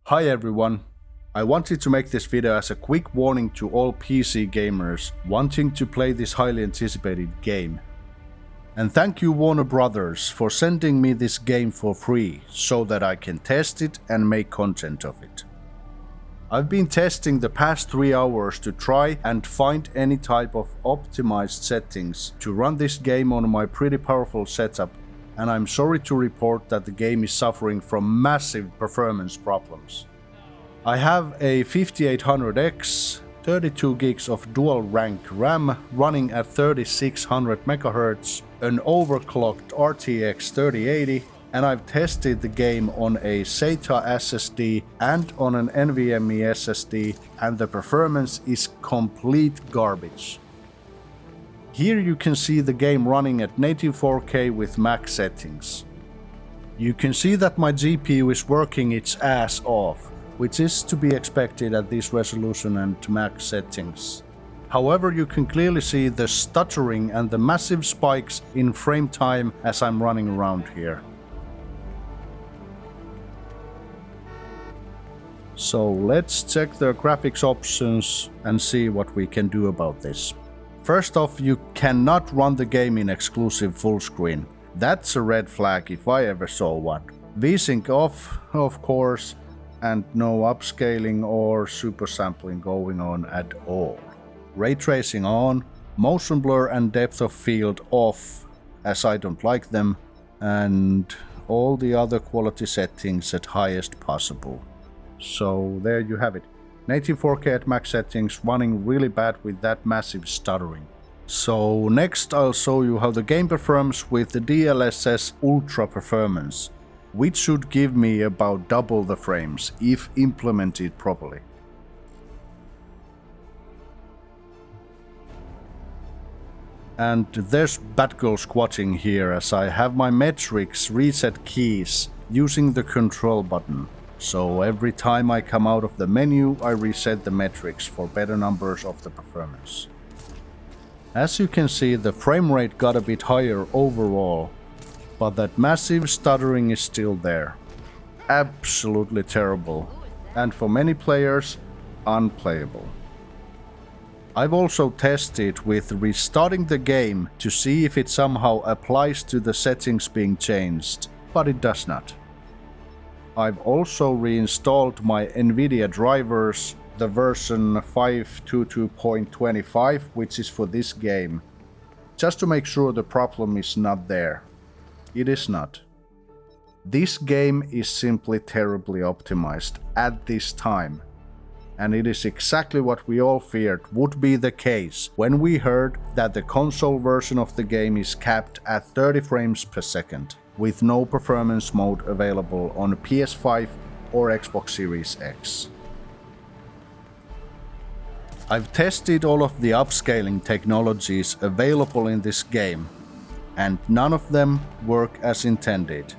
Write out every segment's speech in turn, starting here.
Hi everyone, I wanted to make this video as a quick warning to all PC gamers wanting to play this highly anticipated game. And thank you Warner Brothers for sending me this game for free so that I can test it and make content of it. I've been testing the past 3 hours to try and find any type of optimized settings to run this game on my pretty powerful setup, and I'm sorry to report that the game is suffering from massive performance problems. I have a 5800X, 32 gigs of dual rank RAM running at 3600 MHz, an overclocked RTX 3080, and I've tested the game on a SATA SSD and on an NVMe SSD, and the performance is complete garbage. Here you can see the game running at native 4K with max settings. You can see that my GPU is working its ass off, which is to be expected at this resolution and max settings. However, you can clearly see the stuttering and the massive spikes in frame time as I'm running around here. So let's check the graphics options and see what we can do about this. First off, you cannot run the game in exclusive full screen. That's a red flag if I ever saw one. VSync off, of course, and no upscaling or super sampling going on at all. Ray tracing on, motion blur and depth of field off, as I don't like them, and all the other quality settings at highest possible. So there you have it. Native 4K at max settings running really bad with that massive stuttering. So next I'll show you how the game performs with the DLSS Ultra performance, which should give me about double the frames if implemented properly. And there's Batgirl squatting here as I have my metrics reset keys using the control button. So every time I come out of the menu, I reset the metrics for better numbers of the performance. As you can see, the frame rate got a bit higher overall, but that massive stuttering is still there. Absolutely terrible, and for many players, unplayable. I've also tested with restarting the game to see if it somehow applies to the settings being changed, but it does not. I've also reinstalled my NVIDIA drivers, the version 522.25, which is for this game, just to make sure the problem is not there. It is not. This game is simply terribly optimized at this time, and it is exactly what we all feared would be the case when we heard that the console version of the game is capped at 30 frames per second, with no performance mode available on PS5 or Xbox Series X. I've tested all of the upscaling technologies available in this game, and none of them work as intended.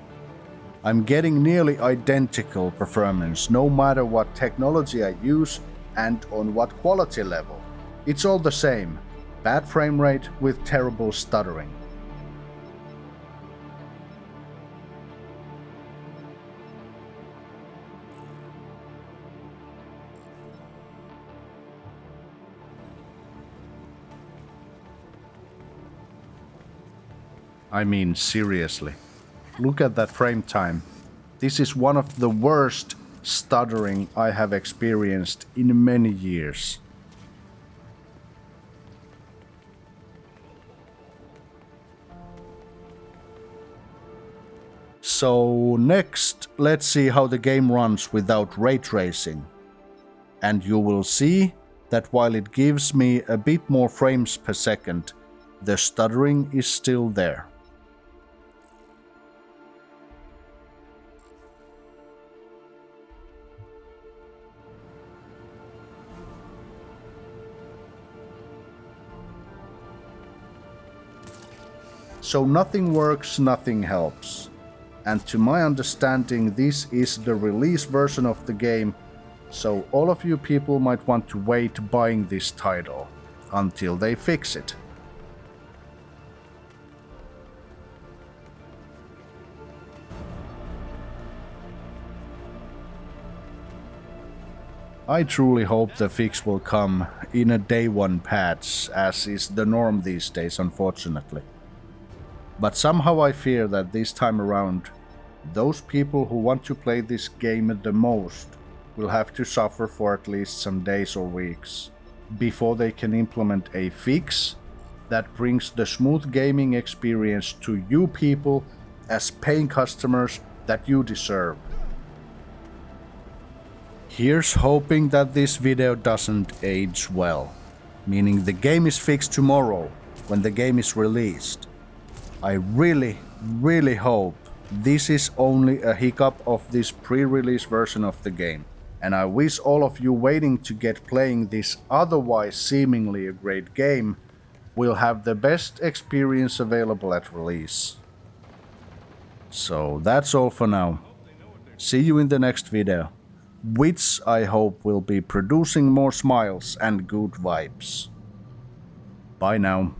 I'm getting nearly identical performance no matter what technology I use and on what quality level. It's all the same, bad frame rate with terrible stuttering. I mean, seriously. Look at that frame time. This is one of the worst stuttering I have experienced in many years. So next, let's see how the game runs without ray tracing. And you will see that while it gives me a bit more frames per second, the stuttering is still there. So nothing works, nothing helps. And to my understanding, this is the release version of the game, so all of you people might want to wait buying this title until they fix it. I truly hope the fix will come in a day one patch, as is the norm these days, unfortunately. But somehow I fear that this time around, those people who want to play this game the most will have to suffer for at least some days or weeks before they can implement a fix that brings the smooth gaming experience to you people as paying customers that you deserve. Here's hoping that this video doesn't age well, meaning the game is fixed tomorrow when the game is released. I really hope this is only a hiccup of this pre-release version of the game, and I wish all of you waiting to get playing this otherwise seemingly a great game will have the best experience available at release. So that's all for now. See you in the next video, which I hope will be producing more smiles and good vibes. Bye now.